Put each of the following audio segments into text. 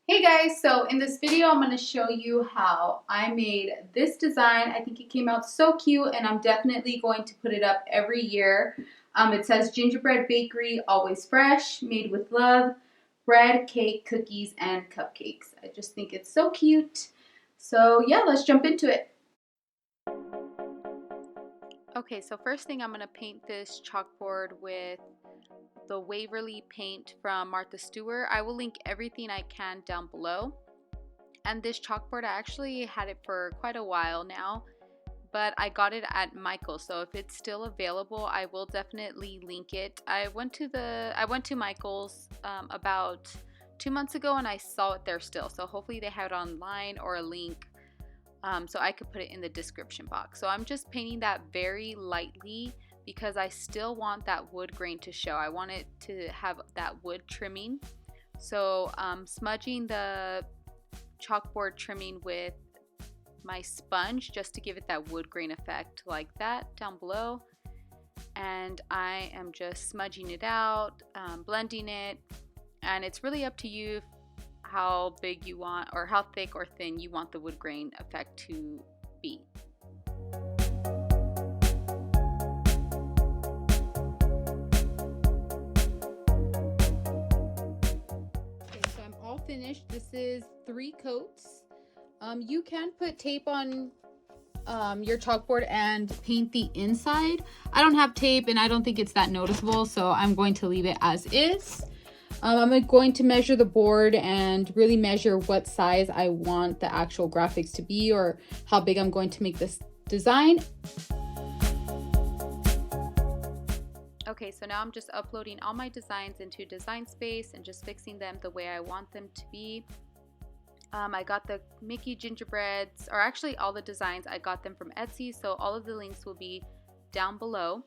Hey guys, so in this video I'm going to show you how I made this design. I think it came out so cute and I'm definitely going to put it up every year. It says Gingerbread Bakery, always fresh, made with love, bread, cake, cookies, and cupcakes. I just think it's so cute. So yeah, let's jump into it. Okay, so first thing I'm going to paint this chalkboard with the Waverly paint from Martha Stewart. I will link everything I can down below. And this chalkboard, I actually had it for quite a while now, but I got it at Michael's, so if it's still available, I will definitely link it. I went to Michael's about 2 months ago and I saw it there still, so hopefully they have it online or a link so I could put it in the description box. So I'm just painting that very lightly because I still want that wood grain to show. I want it to have that wood trimming. So smudging the chalkboard trimming with my sponge just to give it that wood grain effect like that down below. And I am just smudging it out, blending it, and it's really up to you how big you want or how thick or thin you want the wood grain effect to be. Finished. This is 3 coats. You can put tape on your chalkboard and paint the inside. I don't have tape and I don't think it's that noticeable, so I'm going to leave it as is. I'm going to measure the board and really measure what size I want the actual graphics to be or how big I'm going to make this design. Okay, so now I'm just uploading all my designs into Design Space and just fixing them the way I want them to be. I got the Mickey gingerbreads, or actually all the designs, I got them from Etsy, so all of the links will be down below.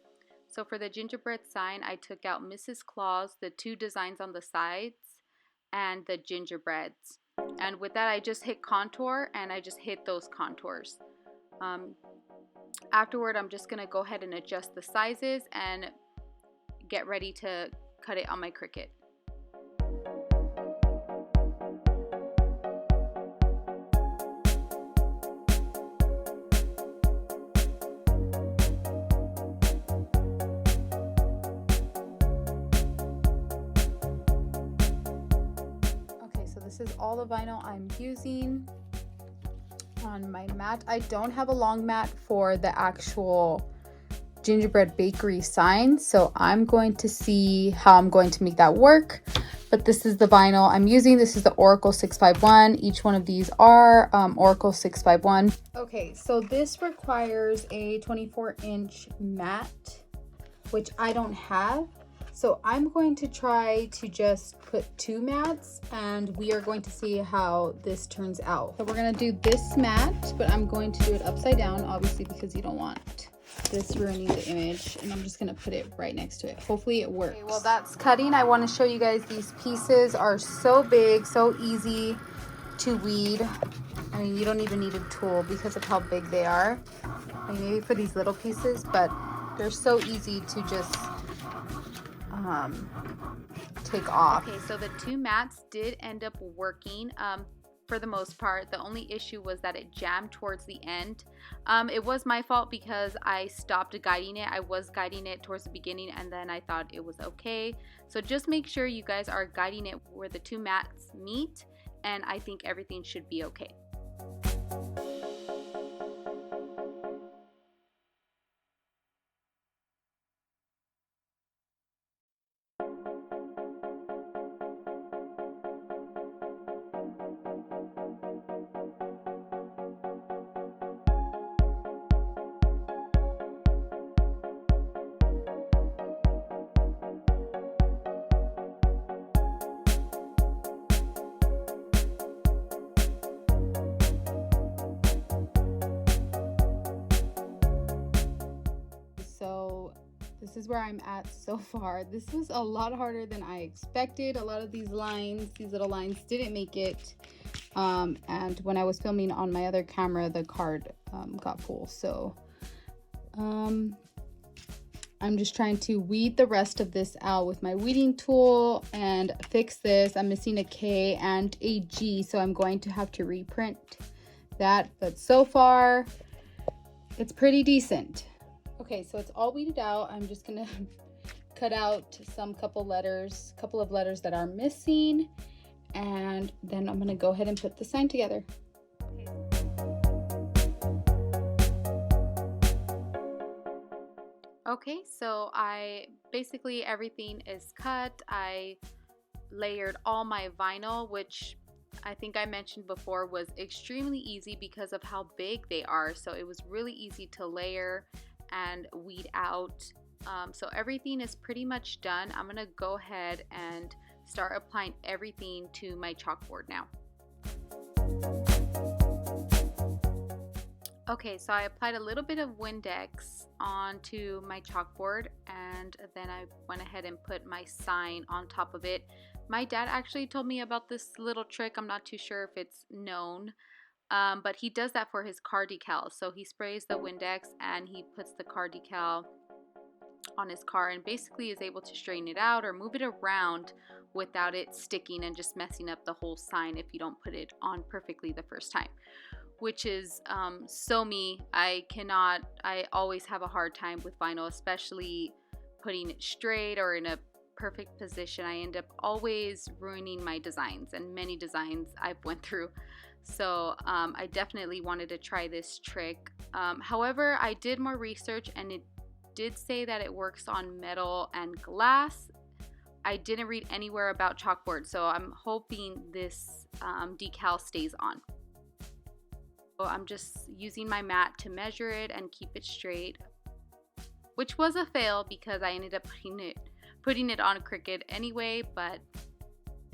So for the gingerbread sign, I took out Mrs. Claus, the 2 designs on the sides, and the gingerbreads. And with that, I just hit contour, and I just hit those contours. Afterward, I'm just going to go ahead and adjust the sizes and get ready to cut it on my Cricut. Okay, so this is all the vinyl I'm using on my mat. I don't have a long mat for the actual Gingerbread Bakery sign, so I'm going to see how I'm going to make that work. But this is the vinyl I'm using. This is the Oracle 651. Each one of these are Oracle 651. Okay, so this requires a 24-inch mat, which I don't have. So I'm going to try to just put 2 mats and we are going to see how this turns out. So we're going to do this mat, but I'm going to do it upside down, obviously, because you don't want this ruining the image, and I'm just gonna put it right next to it. Hopefully it works. Okay, well, that's cutting. I want to show you guys these pieces are so big, so easy to weed. I mean, you don't even need a tool because of how big they are. I mean, maybe for these little pieces, but they're so easy to just take off. Okay, so the 2 mats did end up working. For the most part, the only issue was that it jammed towards the end. It was my fault because I stopped guiding it. I was guiding it towards the beginning and then I thought it was okay. So just make sure you guys are guiding it where the 2 mats meet, and I think everything should be okay. So this is where I'm at so far. This was a lot harder than I expected. A lot of these lines, these little lines, didn't make it. And when I was filming on my other camera, the card got full. So I'm just trying to weed the rest of this out with my weeding tool and fix this. I'm missing a K and a G, so I'm going to have to reprint that. But so far, it's pretty decent. Okay, so it's all weeded out. I'm just gonna cut out couple of letters that are missing, and then I'm gonna go ahead and put the sign together. Okay, so basically everything is cut. I layered all my vinyl, which I think I mentioned before was extremely easy because of how big they are. So it was really easy to layer and weed out. So everything is pretty much done. I'm gonna go ahead and start applying everything to my chalkboard now. Okay, so I applied a little bit of Windex onto my chalkboard, and then I went ahead and put my sign on top of it. My dad actually told me about this little trick. I'm not too sure if it's known, but he does that for his car decals. So he sprays the Windex and he puts the car decal on his car and basically is able to straighten it out or move it around without it sticking and just messing up the whole sign if you don't put it on perfectly the first time. Which is so me. I always have a hard time with vinyl, especially putting it straight or in a perfect position. I end up always ruining my designs, and many designs I've went through. So I definitely wanted to try this trick. However, I did more research and it did say that it works on metal and glass. I didn't read anywhere about chalkboard, so I'm hoping this decal stays on. So I'm just using my mat to measure it and keep it straight, which was a fail because I ended up putting it on crooked anyway, but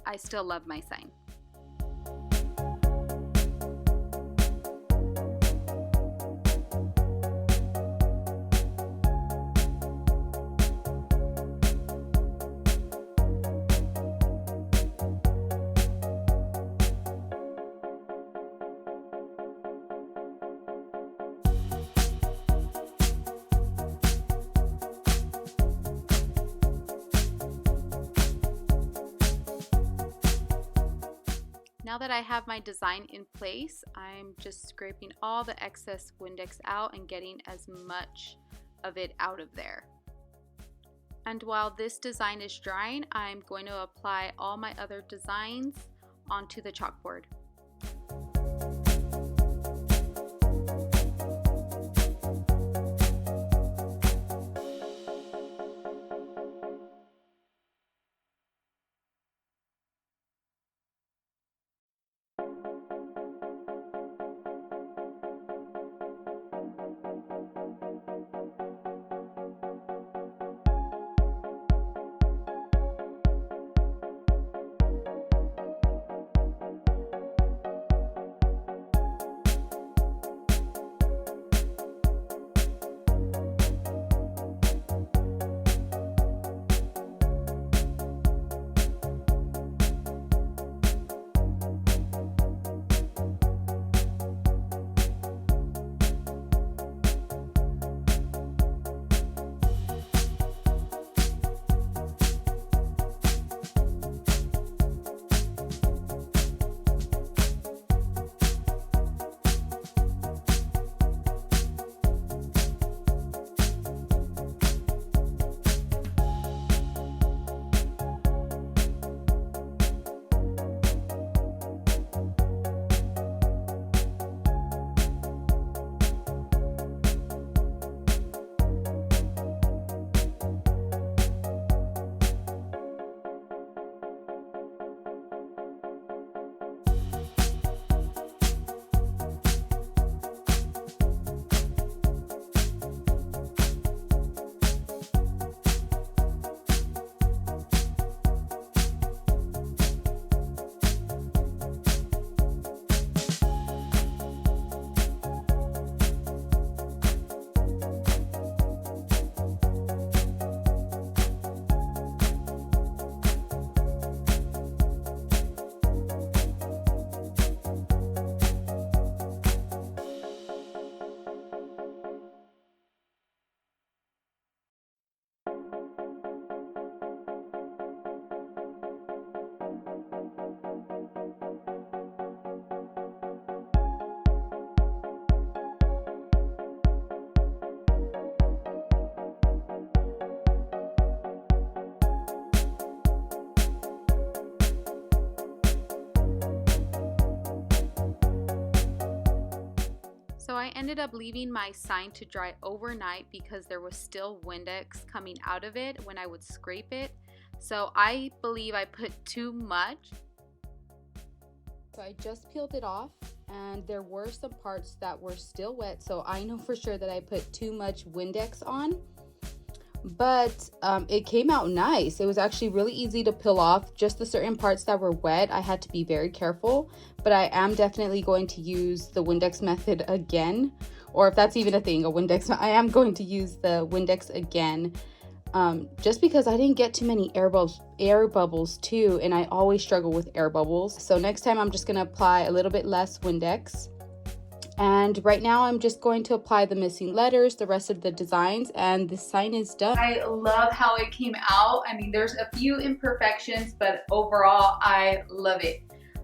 I still love my sign. Now that I have my design in place, I'm just scraping all the excess Windex out and getting as much of it out of there. And while this design is drying, I'm going to apply all my other designs onto the chalkboard. So I ended up leaving my sign to dry overnight because there was still Windex coming out of it when I would scrape it. So I believe I put too much. So I just peeled it off and there were some parts that were still wet. So I know for sure that I put too much Windex on. But it came out nice. It was actually really easy to peel off. Just the certain parts that were wet, I had to be very careful. But I am definitely going to use the Windex method again, or if that's even a thing, a Windex. I am going to use the Windex again, just because I didn't get too many air bubbles too, and I always struggle with air bubbles. So next time I'm just gonna apply a little bit less Windex. And right now I'm just going to apply the missing letters, the rest of the designs, and the sign is done. I love how it came out. I mean, there's a few imperfections, but overall I love it.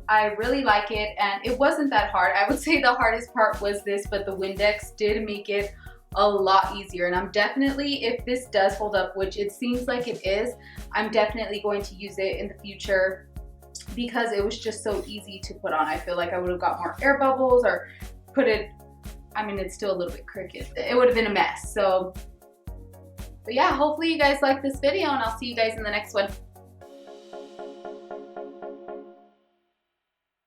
I really like it, and it wasn't that hard. I would say the hardest part was this, but the Windex did make it a lot easier. And I'm definitely, if this does hold up, which it seems like it is, I'm definitely going to use it in the future because it was just so easy to put on. I feel like I would have got more air bubbles or put it, I mean, it's still a little bit crooked. It would have been a mess. So, but yeah, hopefully you guys like this video, and I'll see you guys in the next one.